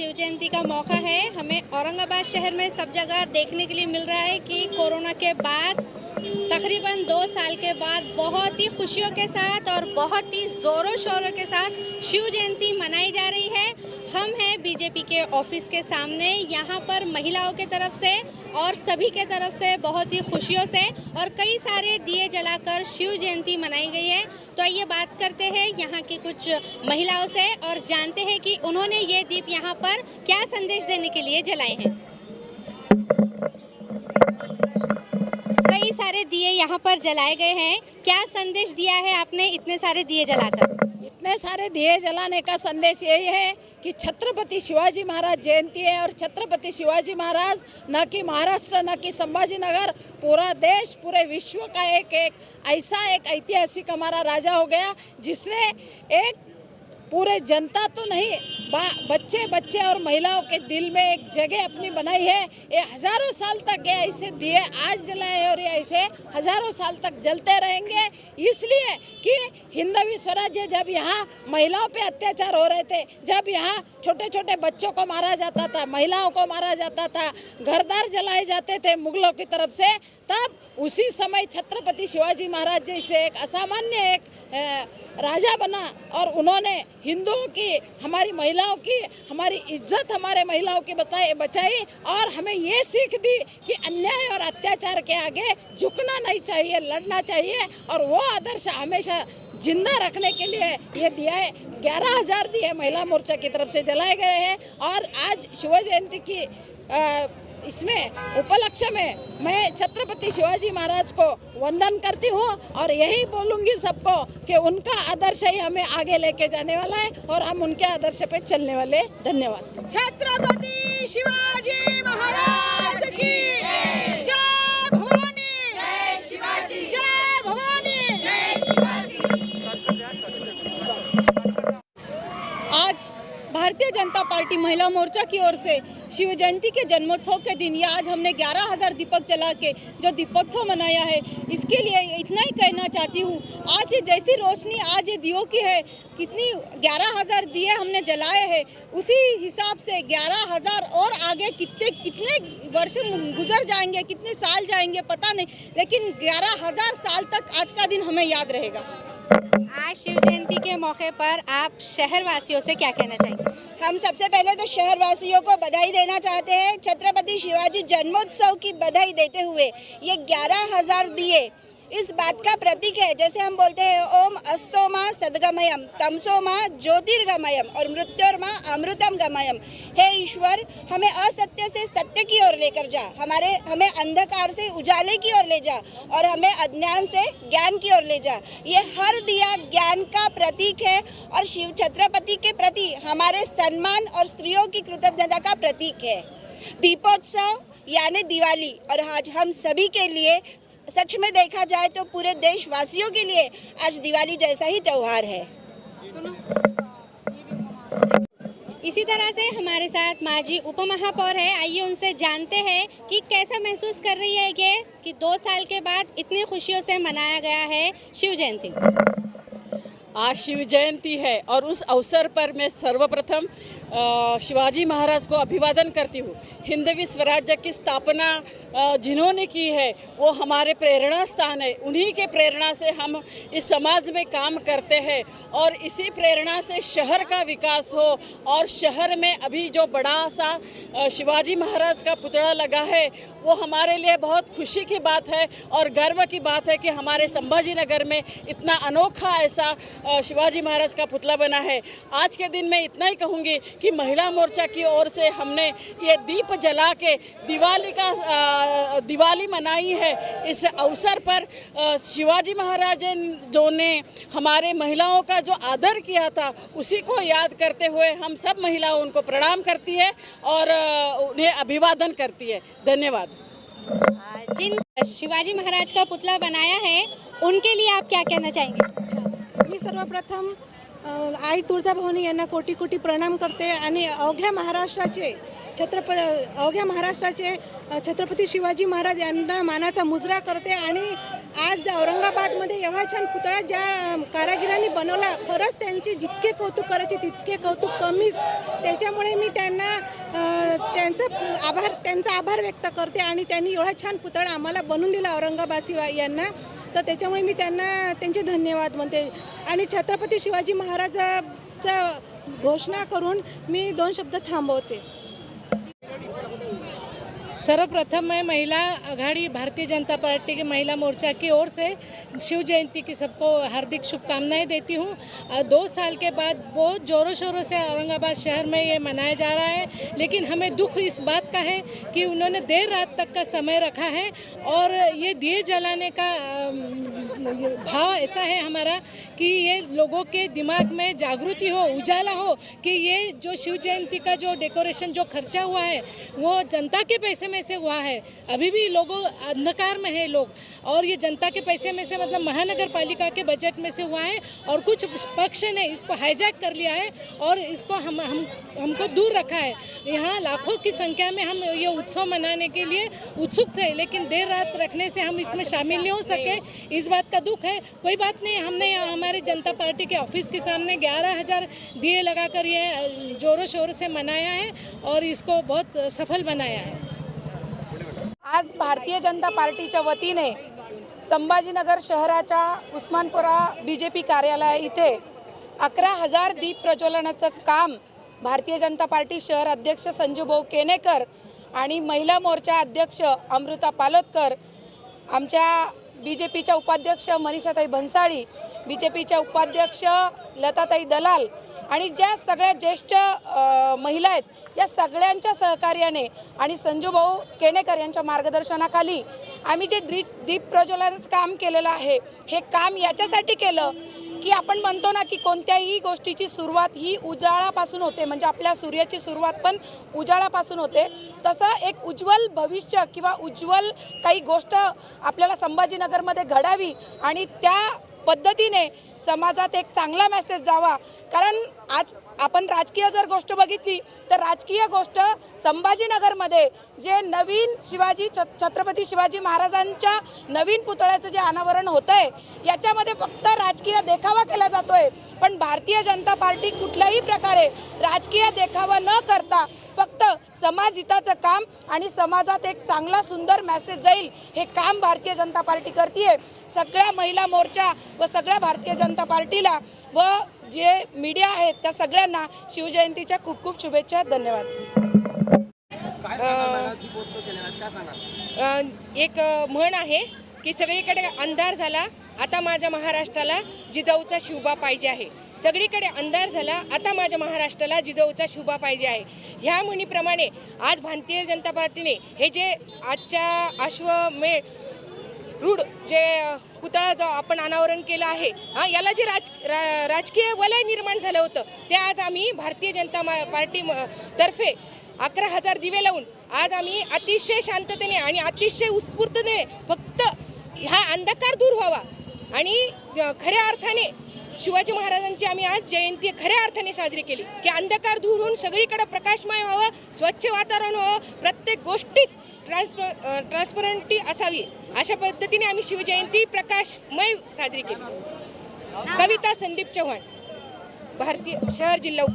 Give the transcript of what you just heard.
शिव जयंती का मौका है। हमें औरंगाबाद शहर में सब जगह देखने के लिए मिल रहा है कि कोरोना के बाद तकरीबन 2 साल के बाद बहुत ही खुशियों के साथ और बहुत ही ज़ोरों शोरों के साथ शिव जयंती मनाई जा रही है। हम हैं बीजेपी के ऑफिस के सामने। यहाँ पर महिलाओं के तरफ से और सभी के तरफ से बहुत ही खुशियों से और कई सारे दिए जलाकर शिव जयंती मनाई गई है। तो आइए बात करते हैं यहाँ की कुछ महिलाओं से और जानते हैं कि उन्होंने ये दीप यहाँ पर क्या संदेश देने के लिए जलाए हैं। कई सारे दिए यहाँ पर जलाए गए हैं, क्या संदेश दिया है आपने इतने सारे दिए जलाकर? इतने सारे दिए जलाने का संदेश यही है कि छत्रपति शिवाजी महाराज जयंती है और छत्रपति शिवाजी महाराज न कि महाराष्ट्र न कि संभाजी नगर, पूरा देश पूरे विश्व का एक ऐसा एक ऐतिहासिक हमारा राजा हो गया जिसने एक पूरे जनता तो नहीं बच्चे बच्चे और महिलाओं के दिल में एक जगह अपनी बनाई है। ये हजारों साल तक ये ऐसे दिए आज जलाए और ये ऐसे हजारों साल तक जलते रहेंगे, इसलिए कि हिंदवी स्वराज्य जब यहाँ महिलाओं पे अत्याचार हो रहे थे, जब यहाँ छोटे छोटे बच्चों को मारा जाता था, महिलाओं को मारा जाता था, घरदार जलाए जाते थे मुगलों की तरफ से, तब उसी समय छत्रपति शिवाजी महाराज जैसे एक असामान्य एक राजा बना और उन्होंने हिंदुओं की, हमारी महिलाओं की, हमारी इज्जत हमारे महिलाओं की बचाई और हमें ये सीख दी कि अन्याय और अत्याचार के आगे झुकना नहीं चाहिए, लड़ना चाहिए। और वो आदर्श हमेशा जिंदा रखने के लिए ये दिया 11,000 दिए महिला मोर्चा की तरफ से जलाए गए हैं। और आज शिव जयंती की इसमें उपलक्ष्य में मैं छत्रपति शिवाजी महाराज को वंदन करती हूँ और यही बोलूँगी सबको कि उनका आदर्श ही हमें आगे लेके जाने वाला है और हम उनके आदर्श पे चलने वाले। धन्यवाद। छत्रपति शिवाजी महाराज की जय भवानी, जय शिवाजी, जय भवानी, जय शिवाजी। आज भारतीय जनता पार्टी महिला मोर्चा की ओर से शिव जयंती के जन्मोत्सव के दिन या आज हमने 11,000 दीपक जला के जो दीपोत्सव मनाया है, इसके लिए इतना ही कहना चाहती हूँ। आज ये जैसी रोशनी आज ये दियों की है, कितनी 11,000 दिए हमने जलाए हैं, उसी हिसाब से 11,000 और आगे कितने वर्ष गुजर जाएंगे, कितने साल जाएंगे पता नहीं, लेकिन 11,000 साल तक आज का दिन हमें याद रहेगा। आज शिव जयंती के मौके पर आप शहरवासियों से क्या कहना चाहेंगे? हम सबसे पहले तो शहरवासियों को बधाई देना चाहते हैं। छत्रपति शिवाजी जन्मोत्सव की बधाई देते हुए ये 11,000 दिए इस बात का प्रतीक है, जैसे हम बोलते हैं ओम अस्तो माँ सद्गमयम, तमसो माँ ज्योतिर्गमयम और मृत्योर्मा अमृतम गमयम। हे ईश्वर, हमें असत्य से सत्य की ओर लेकर जा, हमें अंधकार से उजाले की ओर ले जा और हमें अज्ञान से ज्ञान की ओर ले जा। ये हर दिया ज्ञान का प्रतीक है और शिव छत्रपति के प्रति हमारे सम्मान और स्त्रियों की कृतज्ञता का प्रतीक है। दीपोत्सव यानी दिवाली, और आज हम सभी के लिए सच में देखा जाए तो पूरे देशवासियों के लिए आज दिवाली जैसा ही त्योहार है। इसी तरह से हमारे साथ माजी उपमहापौर है, आइए उनसे जानते हैं कि कैसा महसूस कर रही है ये कि 2 साल के बाद इतनी खुशियों से मनाया गया है शिव जयंती। आज शिव जयंती है और उस अवसर पर मैं सर्वप्रथम शिवाजी महाराज को अभिवादन करती हूँ। हिंदवी स्वराज्य की स्थापना जिन्होंने की है वो हमारे प्रेरणा स्थान है, उन्हीं के प्रेरणा से हम इस समाज में काम करते हैं और इसी प्रेरणा से शहर का विकास हो। और शहर में अभी जो बड़ा सा शिवाजी महाराज का पुतला लगा है वो हमारे लिए बहुत खुशी की बात है और गर्व की बात है कि हमारे संभाजी नगर में इतना अनोखा ऐसा शिवाजी महाराज का पुतला बना है। आज के दिन मैं इतना ही कहूँगी कि महिला मोर्चा की ओर से हमने ये दीप जला के दिवाली मनाई है। इस अवसर पर शिवाजी महाराज जो ने हमारे महिलाओं का जो आदर किया था उसी को याद करते हुए हम सब महिलाओं उनको प्रणाम करती है और उन्हें अभिवादन करती है। धन्यवाद। जिन शिवाजी महाराज का पुतला बनाया है उनके लिए आप क्या कहना चाहेंगे? मी सर्वप्रथम आई तुळजाभवानी यांना कोटी कोटी प्रणाम करते आणि अवघ्या महाराष्ट्राचे अवघ्या महाराष्ट्राचे छत्रपती शिवाजी महाराज यांना मानाचा मुजरा करते आणि आज औरंगाबादमध्ये एवढा छान पुतळा ज्या कारागिरांनी बनवला, खरंच त्यांचे जितके कौतुक करायचे तितके कौतुक कमीच. त्याच्यामुळे मी त्यांचा आभार व्यक्त करते आणि त्यांनी एवढा छान पुतळा आम्हाला बनवून दिला औरंगाबाद यांना, तर त्याच्यामुळे मी त्यांचे धन्यवाद म्हणते. आणि छत्रपती शिवाजी महाराजाचा घोषणा करून मी 2 शब्द थांबवते. सर्वप्रथम मैं महिला आघाड़ी भारतीय जनता पार्टी के महिला मोर्चा की ओर से शिव जयंती की सबको हार्दिक शुभकामनाएं देती हूं। 2 साल के बाद बहुत ज़ोरों शोरों से औरंगाबाद शहर में ये मनाया जा रहा है, लेकिन हमें दुख इस बात का है कि उन्होंने देर रात तक का समय रखा है और ये दिए जलाने का भाव ऐसा है हमारा कि ये लोगों के दिमाग में जागृति हो, उजाला हो कि ये जो शिव जयंती का जो डेकोरेशन जो खर्चा हुआ है वो जनता के पैसे में से हुआ है। अभी भी लोगों अंधकार में है लोग, और ये जनता के पैसे में से मतलब महानगर पालिका के बजट में से हुआ है और कुछ पक्ष ने इसको हाईजैक कर लिया है और इसको हमको दूर रखा है। यहाँ लाखों की संख्या में हम ये उत्सव मनाने के लिए उत्सुक थे, लेकिन देर रात रखने से हम इसमें शामिल नहीं हो सके, इस बात का दुख है। कोई बात नहीं, हमने यहाँ हमारी जनता पार्टी के ऑफिस के सामने 11,000 दिए लगाकर ये जोरों शोरों से मनाया है और इसको बहुत सफल बनाया है। आज भारतीय जनता पार्टीच्या वतीने संभाजीनगर शहराच्या उस्मानपुरा BJP कार्यालय इथे 11,000 दीप प्रज्वलनाचं काम भारतीय जनता पार्टी शहर अध्यक्ष संजूभाऊ केनेकर आणि महिला मोर्चा अध्यक्ष अमृता पालोदकर, आमच्या BJPच्या उपाध्यक्ष मनीषाताई भन्साळी, BJPच्या उपाध्यक्ष लताताई दलाल आणि ज्या सगळ्या ज्येष्ठ महिला आहेत या सगळ्यांच्या सहकार्याने आणि संजूभाऊ केनेकर यांच्या मार्गदर्शनाखाली आम्ही जे दीप प्रज्वलनाचं काम केलेलं आहे, हे काम याच्यासाठी केलं की आपण म्हणतो ना की कोणत्याही गोष्टीची सुरुवात ही उजाळापासून होते, म्हणजे आपल्या सूर्याची सुरुवात पण उजाळापासून होते। तसं एक उज्ज्वल भविष्य किंवा उज्ज्वल काही गोष्ट आपल्याला संभाजीनगरमध्ये घडावी आणि त्या पद्धतीने समाजात एक चांगला मेसेज जावा। कारण आज आपण राजकीय जर गोष्ट बघितली तर राजकीय गोष्ट संभाजीनगरमध्ये जे नवीन छत्रपती शिवाजी महाराजांच्या नवीन पुतळ्याचं जे अनावरण होतंय याच्यामध्ये फक्त राजकीय देखावा केला जातोय, पण भारतीय जनता पार्टी कुठल्याही प्रकारे राजकीय देखावा न करता फक्त समाज हिताचं काम आणि समाजात एक चांगला सुंदर मेसेज जाईल हे काम भारतीय जनता पार्टी करते। सगळ्या महिला मोर्चा व सगळ्या भारतीय जनता पार्टीला व जे मीडिया आहेत त्या सगळ्यांना शिवजयंतीच्या खूप खूप शुभेच्छा। धन्यवाद। एक म्हण आहे की सगळीकडे अंधार झाला, आता माझ्या महाराष्ट्राला जिजाऊचा शिवबा पाहिजे आहे। सगळीकडे अंधार झाला, आता माझ्या महाराष्ट्राला जिजाऊचा शिवबा पाहिजे आहे। ह्या म्हणीप्रमाणे आज भारतीय जनता पार्टीने हे जे आजच्या अश्वमेध रूढ जे पुतळा जो आपण अनावरण केलं आहे, याला जे राजकीय वलय निर्माण झालं होतं ते आज आम्ही भारतीय जनता पार्टी तर्फे 11,000 दिवे लावून आज आम्ही अतिशय शांततेने आणि अतिशय उत्स्फूर्ततेने फक्त हा अंधकार दूर व्हावा आणि खऱ्या अर्थाने शिवाजी महाराजांची आम्ही आज जयंती खऱ्या अर्थाने साजरी केली की अंधकार दूर होऊन सगळीकडे प्रकाशमय व्हावं, स्वच्छ वातावरण व्हावं, प्रत्येक गोष्टीत ट्रान्सपरंटी असावी, अशा पद्धतीने आम्ही शिवजयंती प्रकाशमय साजरी केली। कविता संदीप चव्हाण, भारतीय शहर जिल्हा